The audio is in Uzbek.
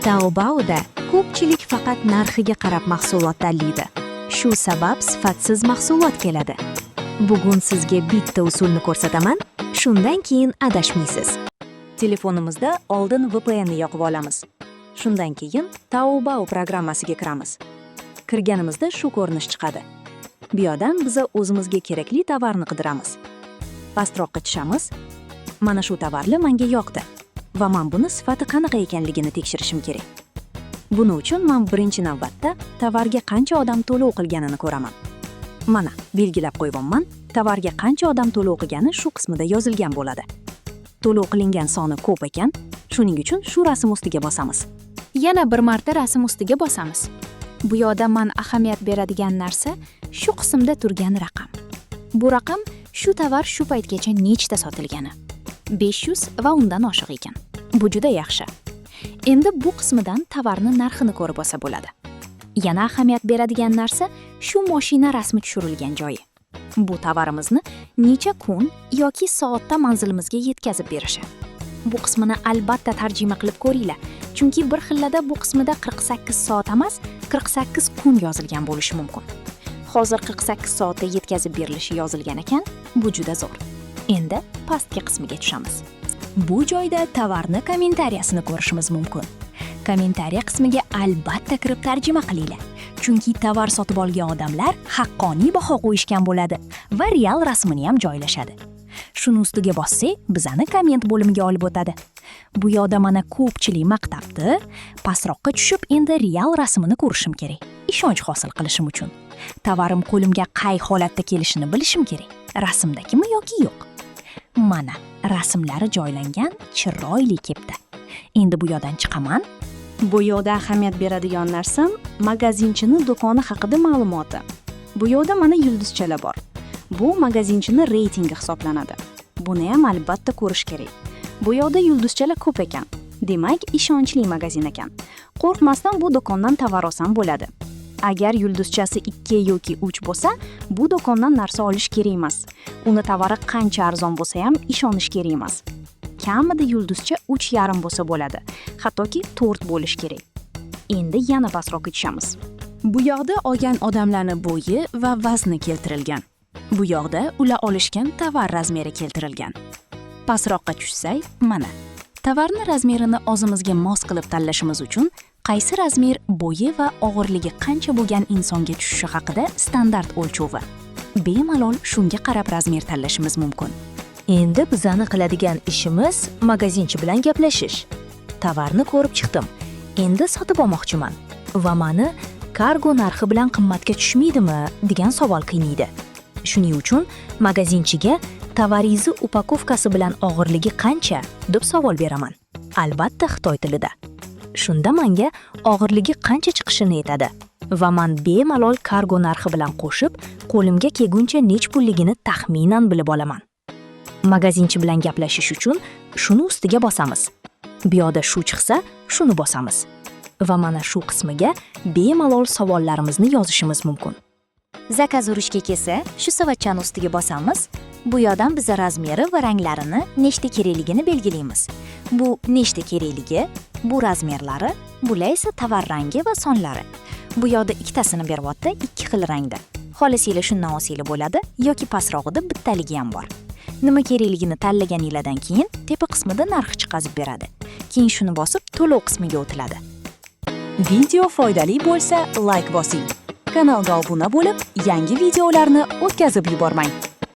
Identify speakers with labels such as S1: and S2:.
S1: Taobao'da ko'pchilik faqat narxiga qarab mahsulot tanlaydi. Shu sabab sifatsiz mahsulot keladi. Bugun sizga bitta usulni ko'rsataman, shundan keyin adashmaysiz.
S2: Telefonimizda oldin VPN ni yoqib olamiz. Shundan keyin Taobao programmasiga kiramiz. Kirganimizda shu ko'rinish chiqadi. Bu yerdan biz o'zimizga kerakli tovarni qidiramiz. Pastroqqa tushamiz. Mana shu tovarlar menga yoqdi va men buni sifati qanaqa ekanligini tekshirishim kerak. Buning uchun men birinchi navbatda tovarga qancha odam to'lov qilganini ko'raman. Mana belgilab qo'yganman. Tovarga qancha odam to'lov qilgani shu qismida yozilgan bo'ladi. To'lov qilingan soni ko'p ekan, shuning uchun shu rasm ustiga bosamiz.
S3: Yana bir marta rasm ustiga bosamiz. Bu yerda men ahamiyat beradigan narsa shu qismda turgan raqam. Bu raqam shu tovar shu paytgacha nechta sotilgani. 500 va undan oshiq ekan. Bu juda yaxshi. Endi bu qismidan tovarni narxini ko'rib olsa bo'ladi. Yana ahamiyat beradigan narsa shu mashina rasmi tushirilgan joyi. Bu tovarimizni necha kun yoki soatda manzilimizga yetkazib berishi. Bu qismini albatta tarjima qilib ko'ringlar, chunki bir xillada bu qismida 48 soat emas, 48 kun yozilgan bo'lishi mumkin. Hozir 48 soatda yetkazib berilishi yozilgan ekan, bu juda zo'r. Endi pastki qismiga tushamiz.
S1: Bu joyda tovarni kommentariyasini ko'rishimiz mumkin. Kommentariya qismiga albatta kirib tarjima qilinglar. Chunki tovar sotib olgan odamlar haqqoniy baho qo'yishgan bo'ladi va real rasmini ham joylashadi. Shuni ustiga bossak, bizani komment bo'limiga olib o'tadi. Bu yerda mana ko'pchilik maqtabdi. Pastroqqa tushib, endi real rasmini ko'rishim kerak. Ishonch hosil qilishim uchun. Tovarim qo'limga qay holatda kelishini bilishim kerak. Rasmdagimi yoki yo'q. Mana rasmlari joylangan chiroyli kepda. Endi bu yerdan chiqaman.
S2: Bu yerda ahamiyat beradigan narsam magazinchining do'koni haqida ma'lumoti. Bu yerda mana yulduzchalar bor. Bu magazinchining reytingi hisoblanadi. Buni ham albatta ko'rish kerak. Bu yerda yulduzchalar ko'p ekan. Demak, ishonchli magazin ekan. Qo'rqmasdan bu do'kondan tovar olsam bo'ladi. Agar yulduzchasi 2 yoki 3 bo'lsa, bu do'kondan narsa olish kerak emas. Uni tovari qancha arzon bo'lsa ham ishonish kerak emas. Kamida yulduzcha 3,5 bo'lsa bo'ladi. Hattoki 4 bo'lish kerak. Endi yana pastroqqa tushamiz.
S4: Bu yoqda olgan odamlarning bo'yi va vazni keltirilgan. Bu yoqda ular olishgan tovar razmeri keltirilgan. Pastroqqa tushsak, mana. Tovarni razmerini o'zimizga mos qilib tanlashimiz uchun qaysi razmer bo'yi va og'irligi qancha bo'lgan insonga tushishi haqida standart o'lchovi. Bemalol shunga qarab razmer tanlashimiz mumkin.
S1: Endi bizani qiladigan ishimiz magazinchi bilan gaplashish. Tovarni ko'rib chiqdim. Endi sotib olmoqchiman va meni kargo narxi bilan qimmatga tushmaydimi degan savol qiynaydi. Shuning uchun magazinchiga tovaringiz upakovkasi bilan og'irligi qancha deb savol beraman. Albatta xitoy tilida. Shunda menga og'irligi qancha chiqishini aytadi va men bemalol kargo narxi bilan qo'shib, qo'limga kelguncha nech pulligini taxminan bilib olaman. Magazinchi bilan gaplashish uchun shuni ustiga bosamiz. Bu yerda shu chiqsa, shuni bosamiz. Va mana shu qismiga bemalol savollarimizni yozishimiz mumkin.
S3: Zakaz urishga kelsa, shu savatchani ustiga bosamiz. Bu yerdan biz razmeri va ranglarini nechta kerakligini belgilaymiz. Bu nechta kerakligi, bu razmerlari, bular esa tovar rangi va sonlari. Bu yerda ikkitasini beryapti, ikki xil rangda. Xolisinglar shundan olsanglar bo'ladi yoki pastrog'ida bittaligi ham bor. Nima kerakligini tanlaganinglardan keyin tepa qismida narx chiqazib beradi. Keyin shuni bosib to'lov qismiga o'tiladi.
S2: Video foydali bo'lsa, like bosing. Kanalga obuna bo'lib, yangi videolarni o'tkazib yubormang.